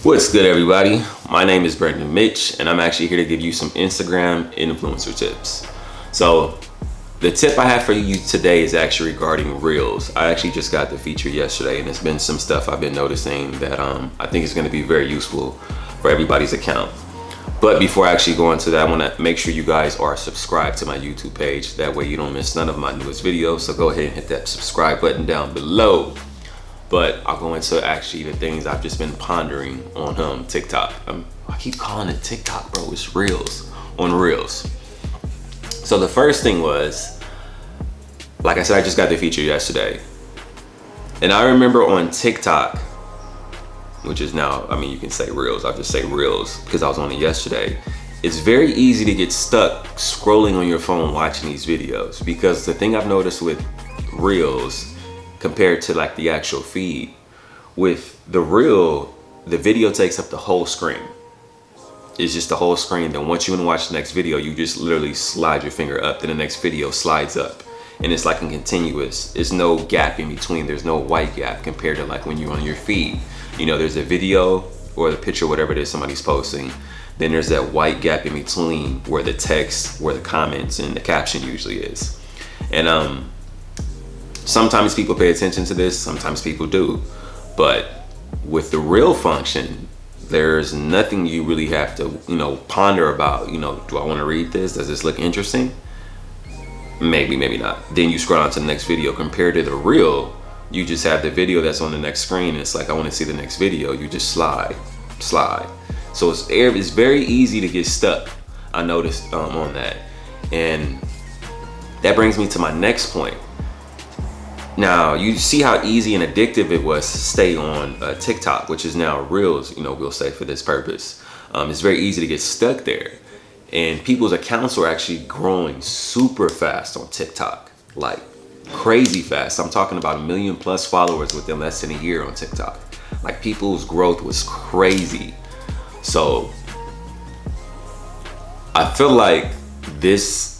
What's good, everybody? My name is Brendan Mitch, and I'm actually here to give you some Instagram influencer tips. So the tip I have for you today is actually regarding Reels. I actually just got the feature yesterday, and it's been some stuff I've been noticing that I think is going to be very useful for everybody's account. But before I actually go into that, I want to make sure you guys are subscribed to my YouTube page. That way you don't miss none of my newest videos. So go ahead and hit that subscribe button down below. But I'll go into actually the things I've just been pondering on TikTok. I keep calling it TikTok, bro. It's Reels, on Reels. So the first thing was, like I said, I just got the feature yesterday. And I remember on TikTok, which is now, I mean, you can say Reels. I'll just say Reels because I was on it yesterday. It's very easy to get stuck scrolling on your phone watching these videos, because the thing I've noticed with Reels compared to like the actual feed, with the reel, the video takes up the whole screen. It's just the whole screen. Then once you want to watch the next video, you just literally slide your finger up, then the next video slides up, and it's like a continuous. There's no gap in between. There's no white gap compared to like when you're on your feed. You know, there's a video or the picture, whatever it is somebody's posting, then there's that white gap in between where the text, where the comments and the caption usually is. And sometimes people pay attention to this, sometimes people do. But with the reel function, there's nothing you really have to, ponder about. Do I want to read this? Does this look interesting? Maybe, maybe not. Then you scroll on to the next video. Compared to the reel, you just have the video that's on the next screen. It's like, I want to see the next video. You just slide. So it's very easy to get stuck. I noticed on that. And that brings me to my next point. Now, you see how easy and addictive it was to stay on TikTok, which is now Reels, we'll say for this purpose. It's very easy to get stuck there. And people's accounts are actually growing super fast on TikTok, like crazy fast. I'm talking about 1 million plus followers within less than a year on TikTok. Like, people's growth was crazy. So I feel like this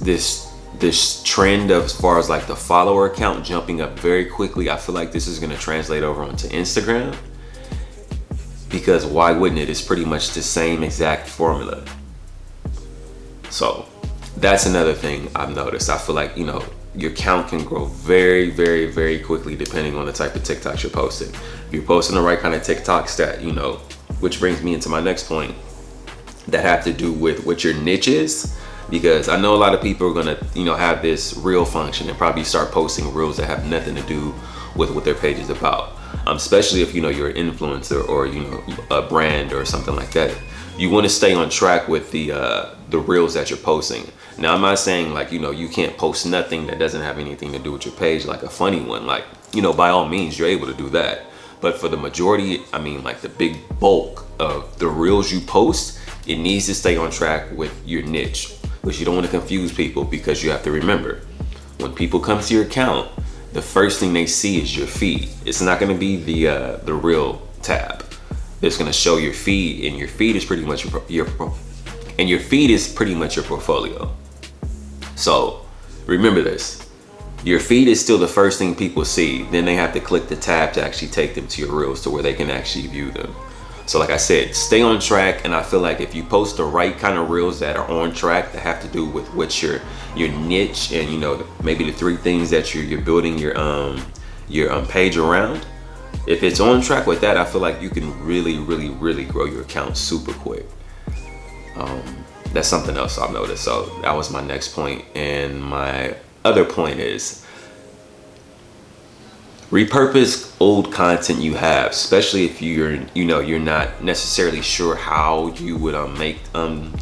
trend of, as far as like the follower count jumping up very quickly, I feel like this is going to translate over onto Instagram, because why wouldn't it? It's pretty much the same exact formula. So that's another thing I've noticed. I feel like, your count can grow very, very, very quickly depending on the type of TikToks you're posting. If you're posting the right kind of TikToks that, which brings me into my next point, that have to do with what your niche is. Because I know a lot of people are gonna, have this reel function and probably start posting reels that have nothing to do with what their page is about. Especially if you're an influencer or a brand or something like that. You want to stay on track with the reels that you're posting. Now, I'm not saying like you can't post nothing that doesn't have anything to do with your page, like a funny one. Like, by all means, you're able to do that. But for the majority, I mean, like the big bulk of the reels you post, it needs to stay on track with your niche. But you don't want to confuse people, because you have to remember, when people come to your account, the first thing they see is your feed. It's not going to be the reel tab. It's going to show your feed, and your feed is pretty much your portfolio. So remember this. Your feed is still the first thing people see. Then they have to click the tab to actually take them to your reels, to where they can actually view them. So like I said, stay on track. And I feel like if you post the right kind of reels that are on track, that have to do with what your niche and maybe the 3 things that you're building your page around. If it's on track with that, I feel like you can really, really, really grow your account super quick. That's something else I've noticed. So that was my next point. And my other point is, repurpose old content you have, especially if you're not necessarily sure how you would make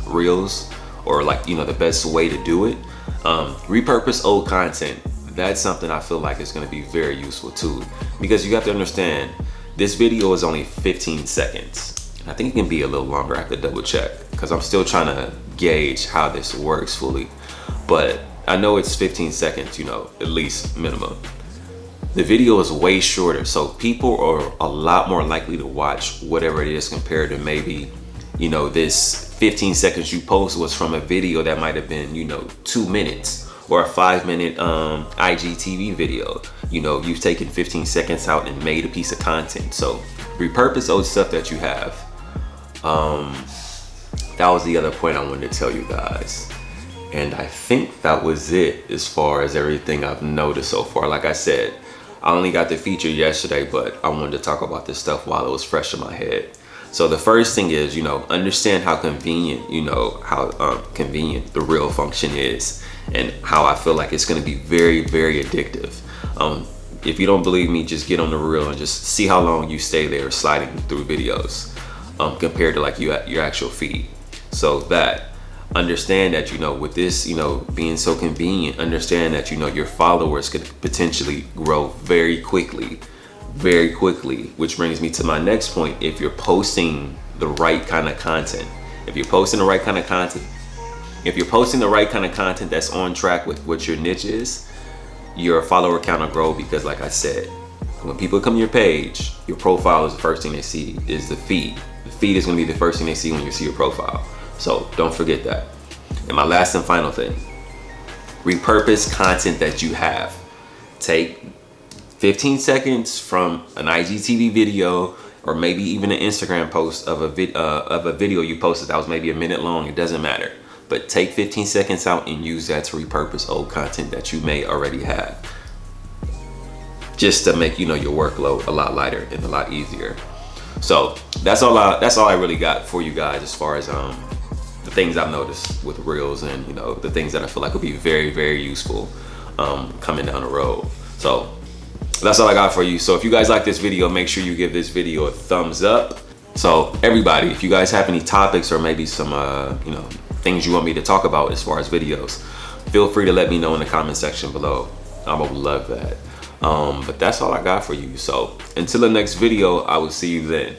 reels, or like the best way to do it. Repurpose old content. That's something I feel like is going to be very useful too, because you have to understand, this video is only 15 seconds. I think it can be a little longer. I have to double check, because I'm still trying to gauge how this works fully. But I know it's 15 seconds, at least minimum. The video is way shorter, so people are a lot more likely to watch whatever it is, compared to maybe, this 15 seconds you post was from a video that might have been, 2 minutes, or a 5-minute IGTV video. You've taken 15 seconds out and made a piece of content. So repurpose old stuff that you have. That was the other point I wanted to tell you guys. And I think that was it as far as everything I've noticed so far. Like I said, I only got the feature yesterday, but I wanted to talk about this stuff while it was fresh in my head. So the first thing is, you know, understand how convenient, you know, how convenient the reel function is, and how I feel like it's going to be very, very addictive. If you don't believe me, just get on the reel and just see how long you stay there sliding through videos compared to like your actual feed. So that, understand that, you know, with this, you know, being so convenient, understand that, you know, your followers could potentially grow very quickly, which brings me to my next point. If you're posting the right kind of content, if you're posting the right kind of content that's on track with what your niche is, your follower count will grow. Because like I said, when people come to your page, your profile is the first thing they see, is the feed. The feed is going to be the first thing they see when you see your profile. So don't forget that. And my last and final thing, repurpose content that you have. Take 15 seconds from an IGTV video, or maybe even an Instagram post of a video you posted that was maybe a minute long. It doesn't matter. But take 15 seconds out and use that to repurpose old content that you may already have, just to make, you know, your workload a lot lighter and a lot easier. So that's all I really got for you guys as far as the things I've noticed with Reels, and, you know, the things that I feel like will be very, very useful coming down the road. So that's all I got for you. So if you guys like this video, make sure you give this video a thumbs up. So everybody, if you guys have any topics or maybe some you know, things you want me to talk about as far as videos, feel free to let me know in the comment section below. I would love that. But that's all I got for you. So until the next video, I will see you then.